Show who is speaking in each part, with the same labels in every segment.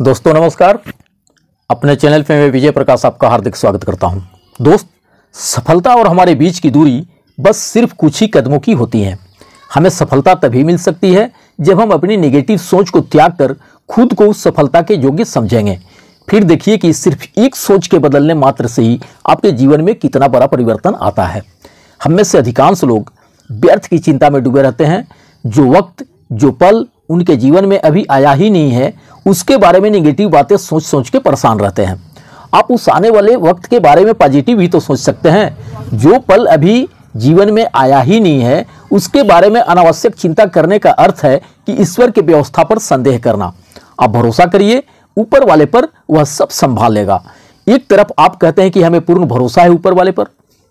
Speaker 1: दोस्तों नमस्कार। अपने चैनल पे मैं विजय प्रकाश आपका हार्दिक स्वागत करता हूं। दोस्त, सफलता और हमारे बीच की दूरी बस सिर्फ कुछ ही कदमों की होती है। हमें सफलता तभी मिल सकती है जब हम अपनी नेगेटिव सोच को त्याग कर खुद को उस सफलता के योग्य समझेंगे। फिर देखिए कि सिर्फ एक सोच के बदलने मात्र से ही आपके जीवन में कितना बड़ा परिवर्तन आता है। हम में से अधिकांश लोग व्यर्थ की चिंता में डूबे रहते हैं। जो वक्त, जो पल उनके जीवन में अभी आया ही नहीं है, उसके बारे में नेगेटिव बातें सोच सोच के परेशान रहते हैं। आप उस आने वाले वक्त के बारे में पॉजिटिव ही तो सोच सकते हैं। जो पल अभी जीवन में आया ही नहीं है, उसके बारे में अनावश्यक चिंता करने का अर्थ है कि ईश्वर की व्यवस्था पर संदेह करना। आप भरोसा करिए ऊपर वाले पर, वह सब संभाल लेगा। एक तरफ आप कहते हैं कि हमें पूर्ण भरोसा है ऊपर वाले पर,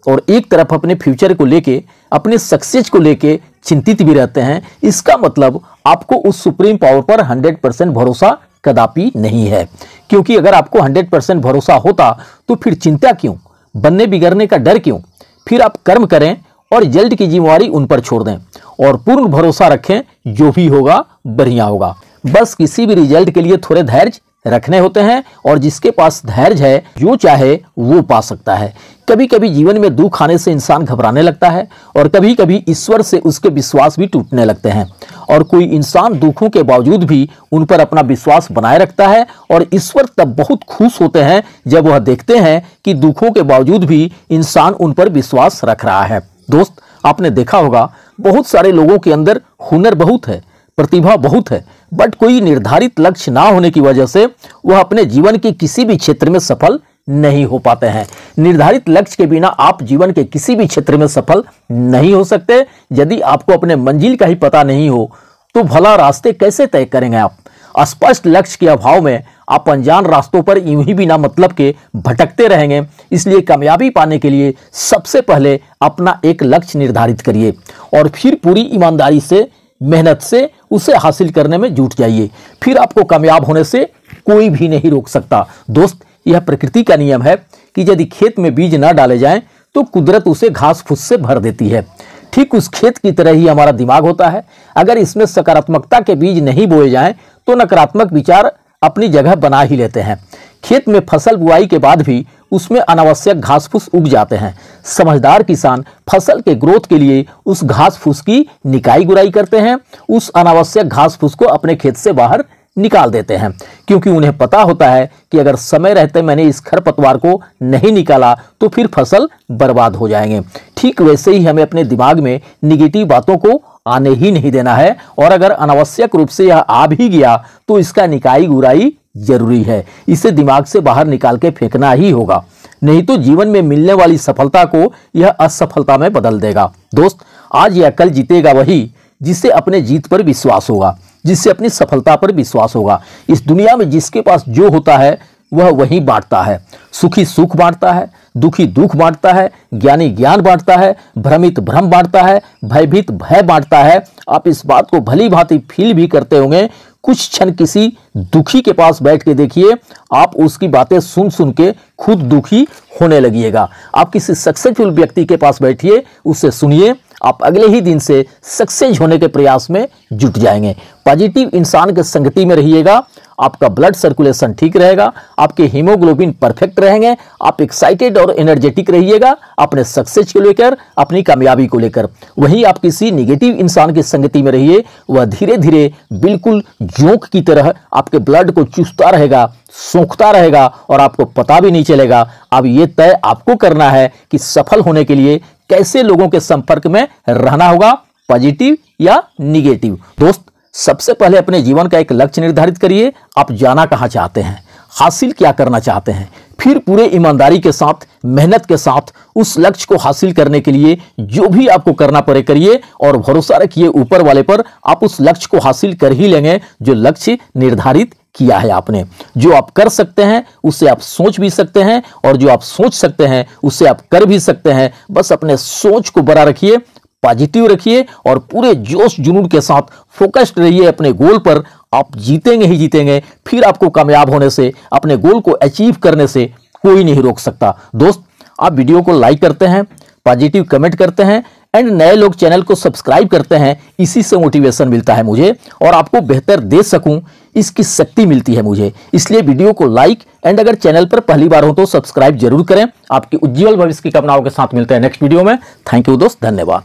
Speaker 1: और एक तरफ अपने फ्यूचर को लेके, अपने सक्सेस को लेके चिंतित भी रहते हैं। इसका मतलब आपको उस सुप्रीम पावर पर 100% भरोसा कदापि नहीं है। क्योंकि अगर आपको 100% भरोसा होता तो फिर चिंता क्यों, बनने बिगड़ने का डर क्यों? फिर आप कर्म करें और रिजल्ट की जिम्मेवारी उन पर छोड़ दें और पूर्ण भरोसा रखें, जो भी होगा बढ़िया होगा। बस किसी भी रिजल्ट के लिए थोड़े धैर्य रखने होते हैं, और जिसके पास धैर्य है जो चाहे वो पा सकता है। कभी कभी जीवन में दुख आने से इंसान घबराने लगता है, और कभी कभी ईश्वर से उसके विश्वास भी टूटने लगते हैं। और कोई इंसान दुखों के बावजूद भी उन पर अपना विश्वास बनाए रखता है, और ईश्वर तब बहुत खुश होते हैं जब वह देखते हैं कि दुखों के बावजूद भी इंसान उन पर विश्वास रख रहा है। दोस्त, आपने देखा होगा बहुत सारे लोगों के अंदर हुनर बहुत है, प्रतिभा बहुत है, बट कोई निर्धारित लक्ष्य ना होने की वजह से वह अपने जीवन के किसी भी क्षेत्र में सफल नहीं हो पाते हैं। निर्धारित लक्ष्य के बिना आप जीवन के किसी भी क्षेत्र में सफल नहीं हो सकते। यदि आपको अपने मंजिल का ही पता नहीं हो तो भला रास्ते कैसे तय करेंगे आप? स्पष्ट लक्ष्य के अभाव में आप अनजान रास्तों पर यूं ही बिना मतलब के भटकते रहेंगे। इसलिए कामयाबी पाने के लिए सबसे पहले अपना एक लक्ष्य निर्धारित करिए, और फिर पूरी ईमानदारी से, मेहनत से उसे हासिल करने में जुट जाइए। फिर आपको कामयाब होने से कोई भी नहीं रोक सकता। दोस्त, यह प्रकृति का नियम है कि यदि खेत में बीज न डाले जाएं तो कुदरत उसे घास फूस से भर देती है। ठीक उस खेत की तरह ही हमारा दिमाग होता है। अगर इसमें सकारात्मकता के बीज नहीं बोए जाएं तो नकारात्मक विचार अपनी जगह बना ही लेते हैं। खेत में फसल बुआई के बाद भी उसमें अनावश्यक घास फूस उग जाते हैं। समझदार किसान फसल के ग्रोथ के लिए उस घास फूस की निकाई गुराई करते हैं, उस अनावश्यक घास फूस को अपने खेत से बाहर निकाल देते हैं, क्योंकि उन्हें पता होता है कि अगर समय रहते मैंने इस खरपतवार को नहीं निकाला तो फिर फसल बर्बाद हो जाएंगे। ठीक वैसे ही हमें अपने दिमाग में निगेटिव बातों को आने ही नहीं देना है, और अगर अनावश्यक रूप से यह आ भी गया तो इसका निकाई गुराई जरूरी है। इसे दिमाग से बाहर निकाल के फेंकना ही होगा, नहीं तो जीवन में मिलने वाली सफलता को यह असफलता में बदल देगा। दोस्त, आज या कल जीतेगा वही जिससे अपने जीत पर विश्वास होगा, जिससे अपनी सफलता पर विश्वास होगा। इस दुनिया में जिसके पास जो होता है वह वही बांटता है। सुखी सुख बांटता है, दुखी दुख बांटता है, ज्ञानी ज्ञान बांटता है, भ्रमित भ्रम बांटता है, भयभीत भय बांटता है। आप इस बात को भली भांति फील भी करते होंगे। कुछ क्षण किसी दुखी के पास बैठ के देखिए, आप उसकी बातें सुन सुन के खुद दुखी होने लगिएगा। आप किसी सक्सेसफुल व्यक्ति के पास बैठिए, उससे सुनिए, आप अगले ही दिन से सक्सेस होने के प्रयास में जुट जाएंगे। पॉजिटिव इंसान के संगति में रहिएगा, आपका ब्लड सर्कुलेशन ठीक रहेगा, आपके हीमोग्लोबिन परफेक्ट रहेंगे, आप एक्साइटेड और एनर्जेटिक रहिएगा अपने सक्सेस को लेकर, अपनी कामयाबी को लेकर। वहीं आप किसी निगेटिव इंसान की संगति में रहिए, वह धीरे धीरे बिल्कुल जोंक की तरह आपके ब्लड को चूसता रहेगा, सोखता रहेगा, और आपको पता भी नहीं चलेगा। अब ये तय आपको करना है कि सफल होने के लिए कैसे लोगों के संपर्क में रहना होगा, पॉजिटिव या निगेटिव। दोस्त, सबसे पहले अपने जीवन का एक लक्ष्य निर्धारित करिए। आप जाना कहां चाहते हैं, हासिल क्या करना चाहते हैं, फिर पूरे ईमानदारी के साथ, मेहनत के साथ उस लक्ष्य को हासिल करने के लिए जो भी आपको करना पड़े करिए, और भरोसा रखिए ऊपर वाले पर। आप उस लक्ष्य को हासिल कर ही लेंगे जो लक्ष्य निर्धारित किया है आपने। जो आप कर सकते हैं उसे आप सोच भी सकते हैं, और जो आप सोच सकते हैं उसे आप कर भी सकते हैं। बस अपने सोच को बड़ा रखिए, पॉजिटिव रखिए, और पूरे जोश जुनून के साथ फोकस्ड रहिए अपने गोल पर। आप जीतेंगे ही जीतेंगे। फिर आपको कामयाब होने से, अपने गोल को अचीव करने से कोई नहीं रोक सकता। दोस्त, आप वीडियो को लाइक करते हैं, पॉजिटिव कमेंट करते हैं, एंड नए लोग चैनल को सब्सक्राइब करते हैं, इसी से मोटिवेशन मिलता है मुझे और आपको बेहतर दे सकूं इसकी शक्ति मिलती है मुझे। इसलिए वीडियो को लाइक एंड अगर चैनल पर पहली बार हो तो सब्सक्राइब जरूर करें। आपके उज्जवल भविष्य की कामनाओं के साथ मिलते हैं नेक्स्ट वीडियो में। थैंक यू दोस्त, धन्यवाद।